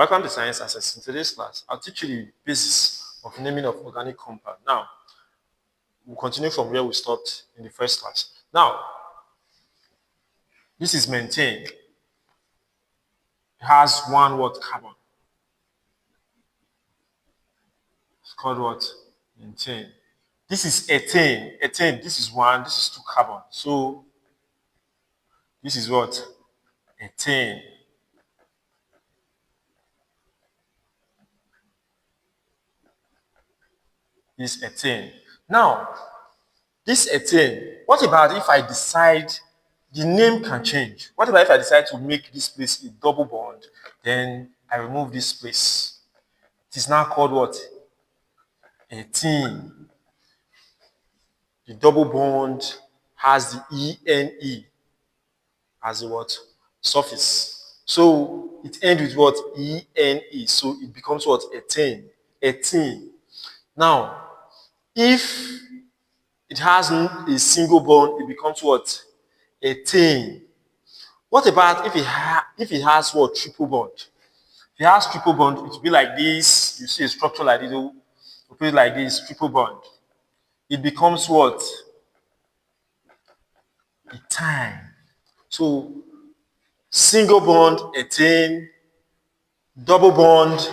Welcome to Science Access. In today's class, I'll teach you the basis of naming of organic compound. Now, we'll continue from where we stopped in the first class. Now, this is maintained. It has one word carbon. It's called what? Maintain. This is ethane. Ethane, this is one, this is two carbon. So, this is what? Ethane. This ethane. Now, this ethane, what about if I decide the name can change? What about if I decide to make this place a double bond, then I remove this place? It is now called what? Ethene. The double bond has the ENE as a what? Suffix. So it ends with what? ENE. So it becomes what? Ethane. Ethene. Now, if it has a single bond, it becomes what? Ethane. What about if it has what? Triple bond? If it has triple bond, it will be like this. You see a structure like this, it will be like this, triple bond. It becomes what? Ethane. So single bond, ethane, double bond,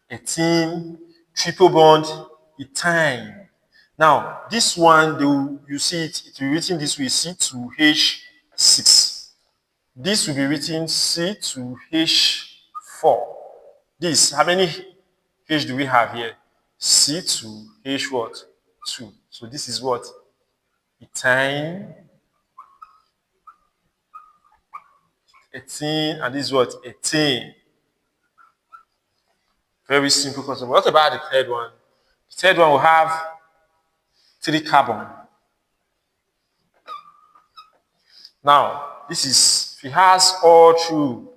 ethene, triple bond, ethane. Now, this one, you see it will be written this way, C2H6. This will be written C2H4. This, how many H do we have here? C2H what? 2. So this is what? Ethane, ethene, and this is what? Ethane. Very simple concept. What about the third one? The third one will have 3 carbon. Now, this is, if it has all true.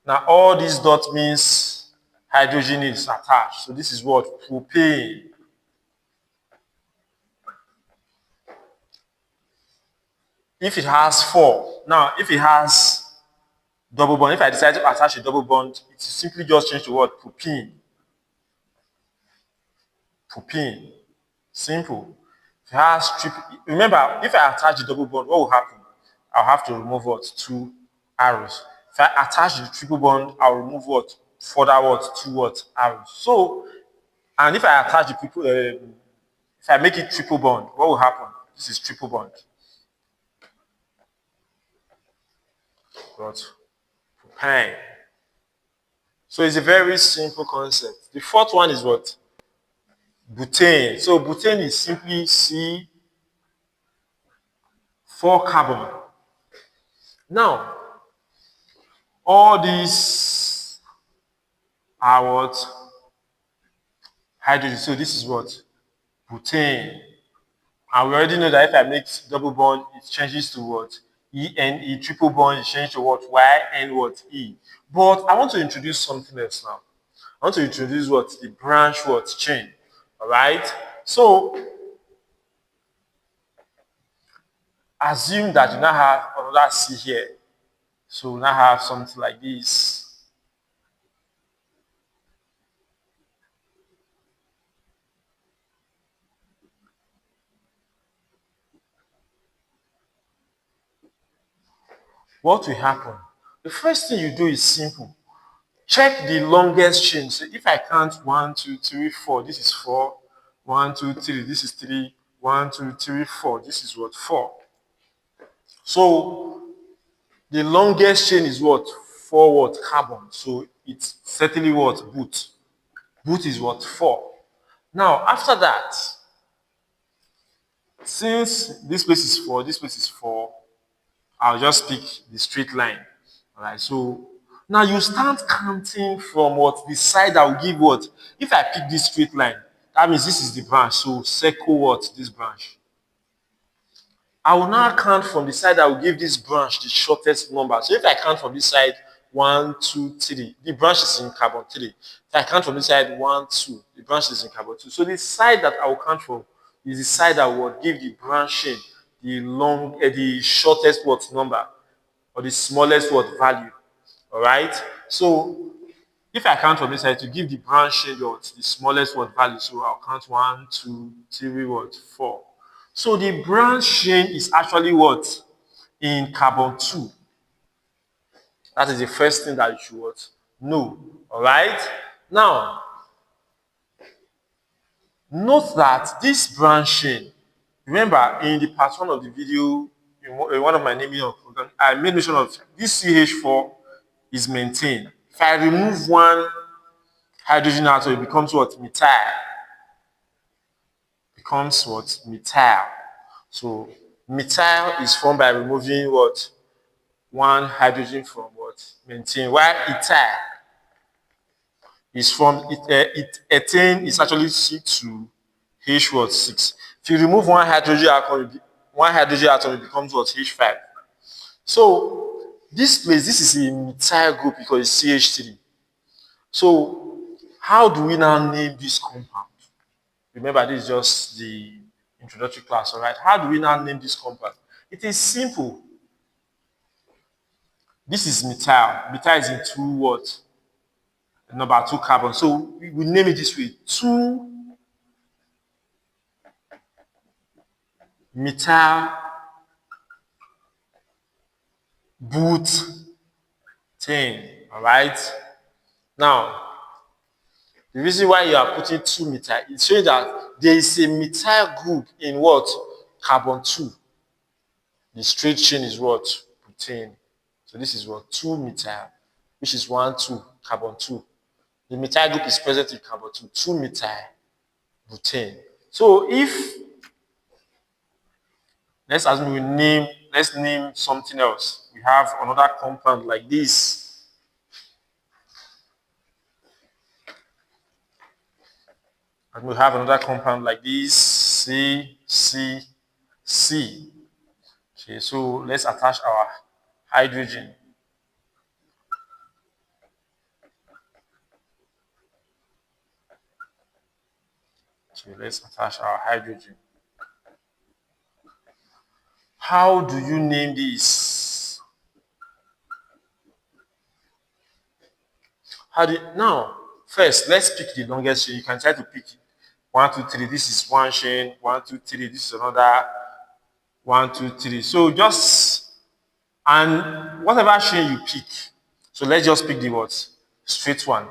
Now, all these dots means hydrogen is attached. So this is what? Propane. If it has 4, now if it has double bond, if I decide to attach a double bond, it simply just change the word propene. Propane. Simple. If it has triple, remember, if I attach the double bond, what will happen? I'll have to remove what? 2 arrows. If I attach the triple bond, I'll remove what? Further what? 2 what? Arrows. So, and if I attach the people, if I make it triple bond, what will happen? This is triple bond. What? Propane. So it's a very simple concept. The fourth one is what? Butane. So butane is simply C4 carbon. Now, all these are what? Hydrogen. So this is what? Butane. And we already know that if I make double bond, it changes to what? ENE. Triple bond, it changes to what? YN what? E. But I want to introduce something else now. I want to introduce what? The branch what? Chain. Alright? So, assume that you now have another C here. So we now have something like this. What will happen? The first thing you do is simple. Check the longest chain. So if I count 1, 2, 3, 4, this is 4. 1, 2, 3, this is 3. 1, 2, 3, 4, this is what? 4. So the longest chain is what? 4 what? Carbon. So it's certainly what? Boot. Boot is what? 4. Now, after that, since this place is 4, this place is 4, I'll just pick the straight line. All right, so now you start counting from what? The side that will give what? If I pick this straight line, that means this is the branch. So circle what? This branch. I will now count from the side that will give this branch the shortest number. So if I count from this side, 1, 2, 3, the branch is in carbon 3. If I count from this side, 1, 2, the branch is in carbon 2. So the side that I will count from is the side that will give the branch chain the shortest what number or the smallest what value. All right. So if I count from this side to give the branch chain what the smallest what value, so I'll count 1, 2, 3, what 4. So the branch chain is actually what in carbon 2. That is the first thing that you should what know. All right. Now note that this branch chain, remember in the part 1 of the video, in one of my naming of program, I made mention of this CH4 is maintained. If I remove one hydrogen atom, it becomes what? Methyl. Becomes what? Methyl. So methyl is formed by removing what? One hydrogen from what? Maintain. While ethyl is from ethane is actually C2H what 6. If you remove one hydrogen atom, it becomes what? H5. So this place, this is a methyl group because it's CH3. So how do we now name this compound? Remember, this is just the introductory class, all right? How do we now name this compound? It is simple. This is methyl. Methyl is in 2 what? Number 2 carbon. So we name it this way: 2 methyl butane. All right. Now, the reason why you are putting 2 methyl is showing that there is a methyl group in what? Carbon 2. The straight chain is what? Butane. So this is what? 2 methyl, which is 1, 2, carbon 2. The methyl group is present in carbon 2, 2 methyl butane. So if, let's assume let's name something else. We have another compound like this. And we have another compound like this, C, C, C. Okay, so let's attach our hydrogen. Okay, let's attach our hydrogen. How do you name this? Now, first, let's pick the longest chain. You can try to pick it. 1, 2, 3. This is one chain. 1, 2, 3. This is another. 1, 2, 3. So just, and whatever chain you pick. So let's just pick the what? Straight one.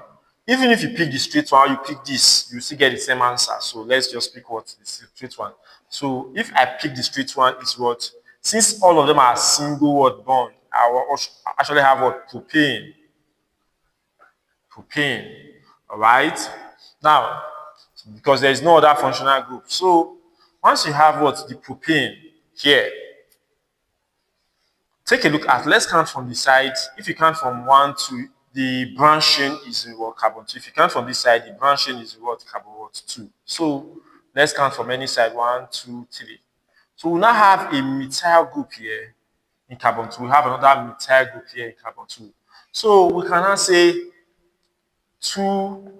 Even if you pick the straight one, you pick this, you still get the same answer. So let's just pick what? The straight one. So if I pick the straight one, it's what? Since all of them are single word bond, I will actually have what? Propane. Propane. All right. Now, because there is no other functional group. So once you have what? The propane here, take a look at, let's count from the side. If you count from 1 to the branch chain is what? Carbon 2. If you count from this side, the branch chain is what? Carbon what? 2. So let's count from any side. 1, 2, 3. So we now have a methyl group here in carbon 2. We have another methyl group here in carbon 2. So we can now say 2,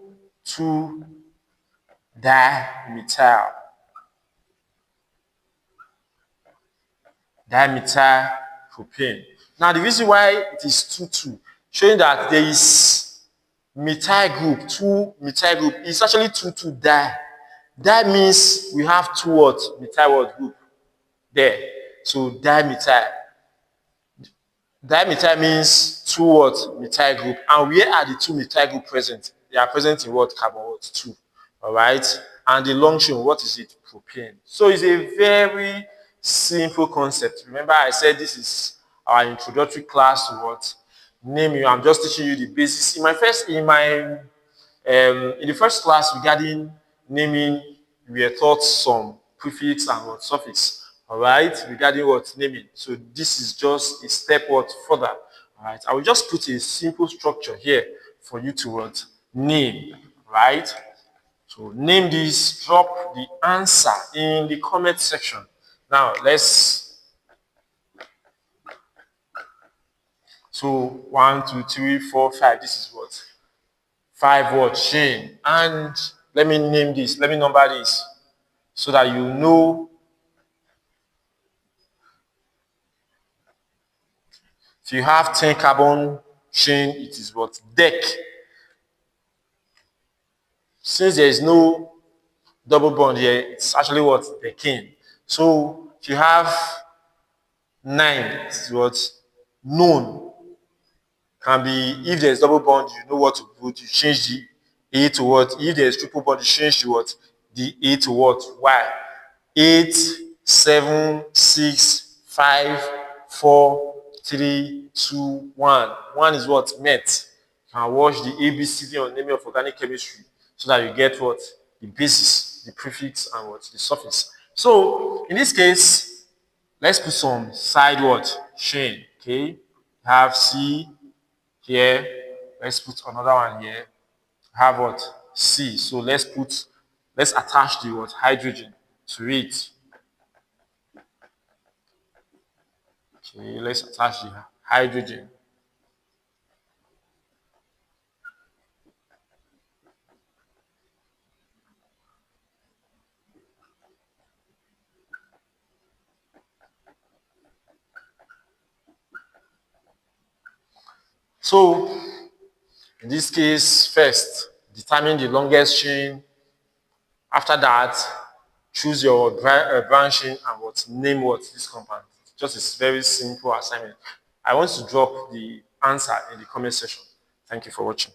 2 dimethyl. Dimethyl propane. Now the reason why it is 2, 2, showing that there is methyl group, 2 methyl group, it's actually 2, 2 di. That means we have 2 what? Methyl what group there. So dimethyl. Dimethyl means 2 what? Methyl group. And where are the 2 methyl group present? They are present in what? Carbon what? 2. All right. And the long chain, what is it? Propane. So it's a very simple concept. Remember, I said this is our introductory class to what? Naming. I'm just teaching you the basics. In the first class regarding naming, we were taught some prefix and what suffix. All right, regarding what naming. So this is just a step what further. All right, I will just put a simple structure here for you to what name. Right. So name this. Drop the answer in the comment section. Now let's. So 1, 2, 3, 4, 5. This is what 5 word chain. And let me name this. Let me number this so that you know If you have 10 carbon chain, it is what? Deck. Since there is no double bond here, it's actually what? Decane. So if you have 9, it's what? Known. Can be, if there's double bond, you know what to put. You change the A to what? If there's triple bond, you change the what? The A to what? Y. 8, 7, 6, 5, 4, 3, 2, 1. 1 is what? Met. You can watch the ABCD on naming of organic chemistry so that you get what? The basis, the prefix, and what? The suffix. So in this case, let's put some side what? Chain. Okay. Have C here. Let's put another one here. Have what? C. So let's attach the what? Hydrogen to it. Okay, let's attach the hydrogen. So in this case, first, determine the longest chain. After that, choose your branching and what name what this compound. Just a very simple assignment. I want to drop the answer in the comment section. Thank you for watching.